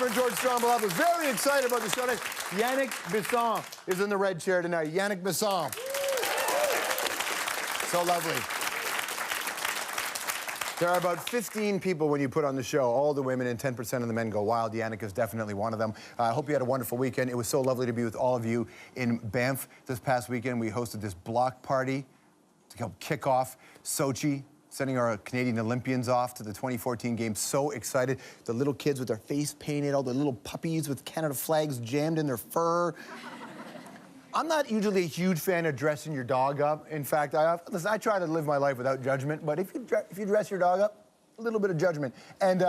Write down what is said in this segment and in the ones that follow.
friend George Stroumboulopoulos. Very excited about the show tonight. Yannick Bisson is in the red chair tonight. Yannick Bisson. So lovely. There are about 15 people when you put on the show. All the women and 10% of the men go wild. Yannick is definitely one of them. I hope you had a wonderful weekend. It was so lovely to be with all of you in Banff this past weekend. We hosted this block party to help kick off Sochi, sending our Canadian Olympians off to the 2014 games. So excited. The little kids with their face painted, all the little puppies with Canada flags jammed in their fur. I'm not usually a huge fan of dressing your dog up. In fact, listen, I try to live my life without judgment, but if you dress your dog up, a little bit of judgment. And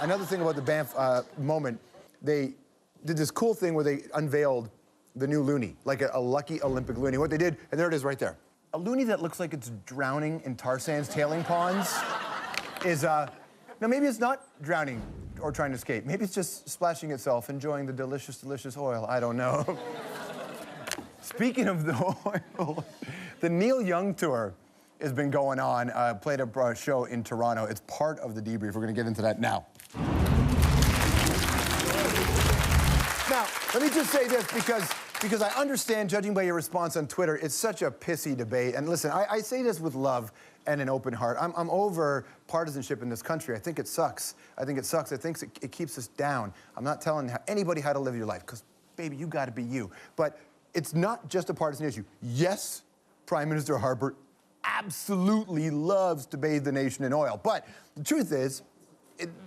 another thing about the Banff moment, they did this cool thing where they unveiled the new loonie, like a lucky Olympic loonie. What they did, and there it is right there. A loonie that looks like it's drowning in tar sands tailing ponds is, now maybe it's not drowning or trying to escape. Maybe it's just splashing itself, enjoying the delicious, delicious oil. I don't know. Speaking of the oil, the Neil Young tour has been going on. Played a show in Toronto. It's part of the debrief. We're going to get into that now. Now, let me just say this because I understand, judging by your response on Twitter, it's such a pissy debate. And listen, I say this with love and an open heart. I'm over partisanship in this country. I think it sucks. I think it it keeps us down. I'm not telling anybody how to live your life, because, baby, you got to be you. But it's not just a partisan issue. Yes, Prime Minister Harper absolutely loves to bathe the nation in oil. But the truth is,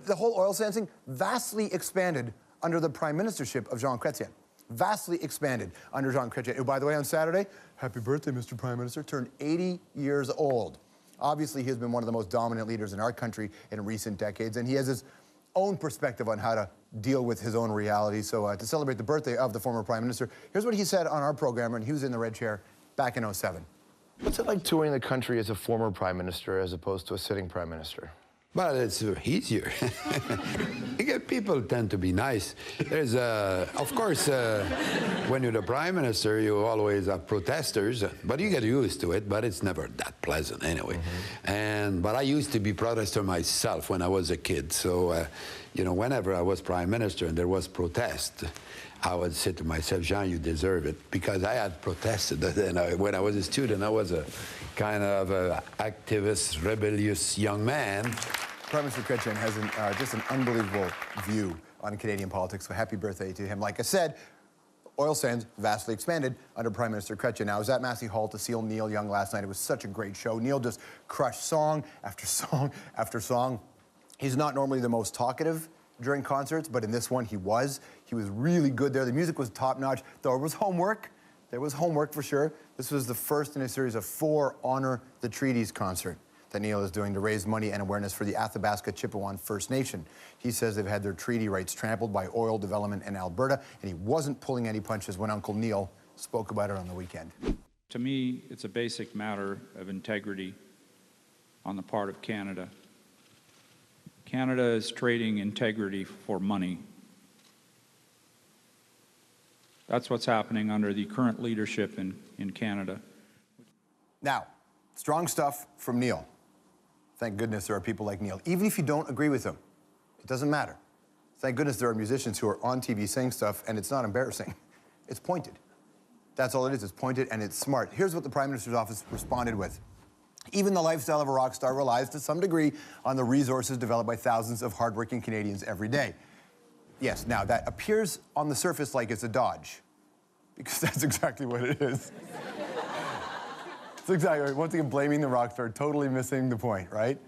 the whole oil sands thing vastly expanded under the prime ministership of Jean Chrétien. Vastly expanded under Jean Chrétien, who, by the way, on Saturday, happy birthday, Mr. Prime Minister, turned 80 years old. Obviously, he has been one of the most dominant leaders in our country in recent decades, and he has his own perspective on how to deal with his own reality. So to celebrate the birthday of the former Prime Minister, here's what he said on our program, and he was in the red chair back in '07. What's it like touring the country as a former Prime Minister as opposed to a sitting Prime Minister? Well, it's easier. People tend to be nice. There's, of course, when you're the Prime Minister, you always have protesters, but you get used to it, but it's never that pleasant anyway. But I used to be protester myself when I was a kid, so, you know, whenever I was Prime Minister and there was protest, I would say to myself, Jean, you deserve it, because I had protested. And when I was a student, I was a kind of activist, rebellious young man. Prime Minister Chrétien has just an unbelievable view on Canadian politics, so happy birthday to him. Like I said, oil sands vastly expanded under Prime Minister Chrétien. Now, I was at Massey Hall to see Neil Young last night. It was such a great show. Neil just crushed song after song after song. He's not normally the most talkative during concerts, but in this one, he was. He was really good there. The music was top-notch. There was homework. There was homework for sure. This was the first in a series of 4 Honor the Treaties concert that Neil is doing to raise money and awareness for the Athabasca Chippewan First Nation. He says they've had their treaty rights trampled by oil development in Alberta, and he wasn't pulling any punches when Uncle Neil spoke about it on the weekend. To me, it's a basic matter of integrity on the part of Canada. Canada is trading integrity for money. That's what's happening under the current leadership in Canada. Now, strong stuff from Neil. Thank goodness there are people like Neil. Even if you don't agree with him, it doesn't matter. Thank goodness there are musicians who are on TV saying stuff, and it's not embarrassing. It's pointed. That's all it is. It's pointed and it's smart. Here's what the Prime Minister's office responded with. Even the lifestyle of a rock star relies to some degree on the resources developed by thousands of hardworking Canadians every day. Yes, now that appears on the surface like it's a dodge, because that's exactly what it is. It's exactly right. Once again, blaming the rock star, totally missing the point, right?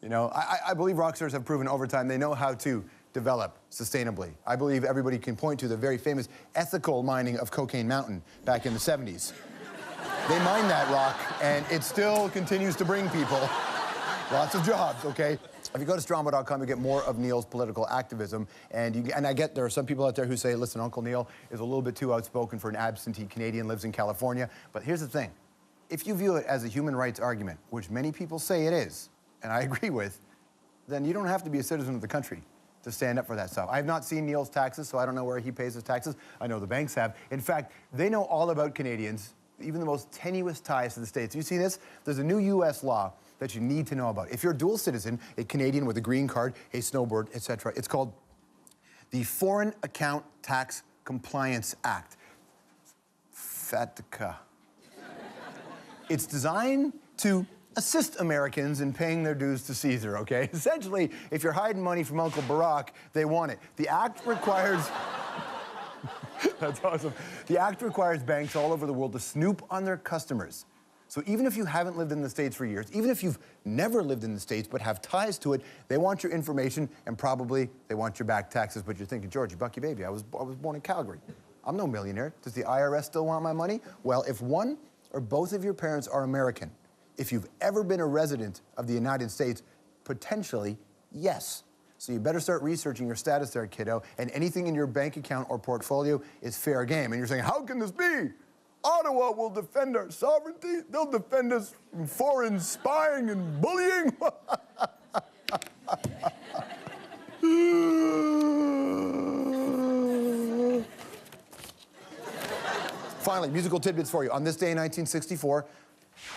You know, I believe rock stars have proven over time they know how to develop sustainably. I believe everybody can point to the very famous ethical mining of Cocaine Mountain back in the 70s. They mine that rock, and it still continues to bring people lots of jobs, okay? If you go to Strombo.com, you get more of Neil's political activism, and I get there are some people out there who say, listen, Uncle Neil is a little bit too outspoken for an absentee Canadian, lives in California. But here's the thing. If you view it as a human rights argument, which many people say it is, and I agree with, then you don't have to be a citizen of the country to stand up for that stuff. I have not seen Neil's taxes, so I don't know where he pays his taxes. I know the banks have. In fact, they know all about Canadians, even the most tenuous ties to the States. You see this? There's a new U.S. law that you need to know about. If you're a dual citizen, a Canadian with a green card, a snowbird, etc., it's called the Foreign Account Tax Compliance Act. FATCA. It's designed to assist Americans in paying their dues to Caesar, okay? Essentially, if you're hiding money from Uncle Barack, they want it. The act requires... That's awesome. The act requires banks all over the world to snoop on their customers. So even if you haven't lived in the States for years, even if you've never lived in the States but have ties to it, they want your information and probably they want your back taxes. But you're thinking, George, you bucky baby, I was born in Calgary. I'm no millionaire. Does the IRS still want my money? Well, if one or both of your parents are American, if you've ever been a resident of the United States, potentially, yes. So you better start researching your status there, kiddo, and anything in your bank account or portfolio is fair game. And you're saying, how can this be? Ottawa will defend our sovereignty. They'll defend us from foreign spying and bullying. Finally, musical tidbits for you. On this day in 1964,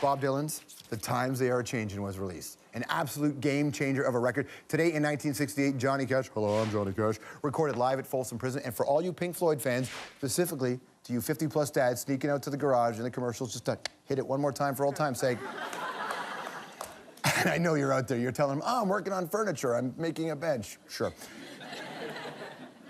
Bob Dylan's The Times They Are A-Changin' was released. An absolute game changer of a record. Today in 1968, Johnny Cash, hello, I'm Johnny Cash, recorded live at Folsom Prison. And for all you Pink Floyd fans, specifically to you 50-plus dads sneaking out to the garage in the commercials, just to hit it one more time for old time's sake. And I know you're out there, you're telling them, oh, I'm working on furniture, I'm making a bench. Sure.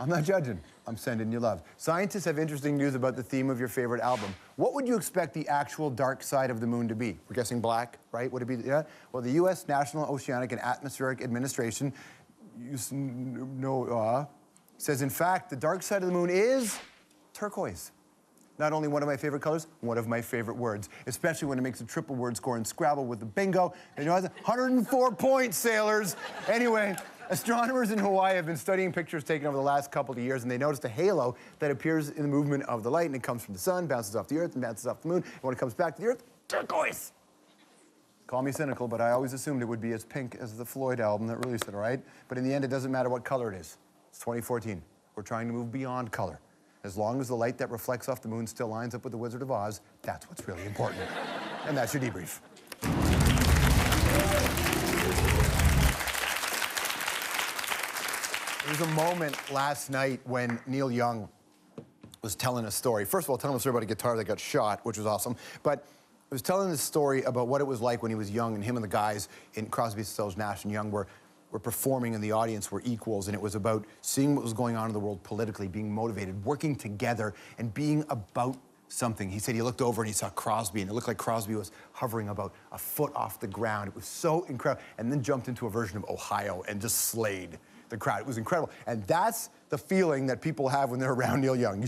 I'm not judging. I'm sending you love. Scientists have interesting news about the theme of your favorite album. What would you expect the actual dark side of the moon to be? We're guessing black, right? Would it be, yeah? Well, the U.S. National Oceanic and Atmospheric Administration says, in fact, the dark side of the moon is turquoise. Not only one of my favorite colors, one of my favorite words, especially when it makes a triple word score in Scrabble with the bingo. And you know, 104 points, sailors. Anyway, astronomers in Hawaii have been studying pictures taken over the last couple of years, and they noticed a halo that appears in the movement of the light, and it comes from the sun, bounces off the Earth, and bounces off the moon. And when it comes back to the Earth, turquoise. Call me cynical, but I always assumed it would be as pink as the Floyd album that released it, right? But in the end, it doesn't matter what color it is. It's 2014. We're trying to move beyond color. As long as the light that reflects off the moon still lines up with the Wizard of Oz, that's what's really important. And that's your debrief. There was a moment last night when Neil Young was telling a story. First of all, telling a story about a guitar that got shot, which was awesome. But he was telling this story about what it was like when he was young, and him and the guys in Crosby, Stills, Nash and Young were performing, and the audience were equals, and it was about seeing what was going on in the world politically, being motivated, working together, and being about something. He said he looked over and he saw Crosby, and it looked like Crosby was hovering about a foot off the ground. It was so incredible. And then jumped into a version of Ohio and just slayed the crowd. It was incredible. And that's the feeling that people have when they're around Neil Young.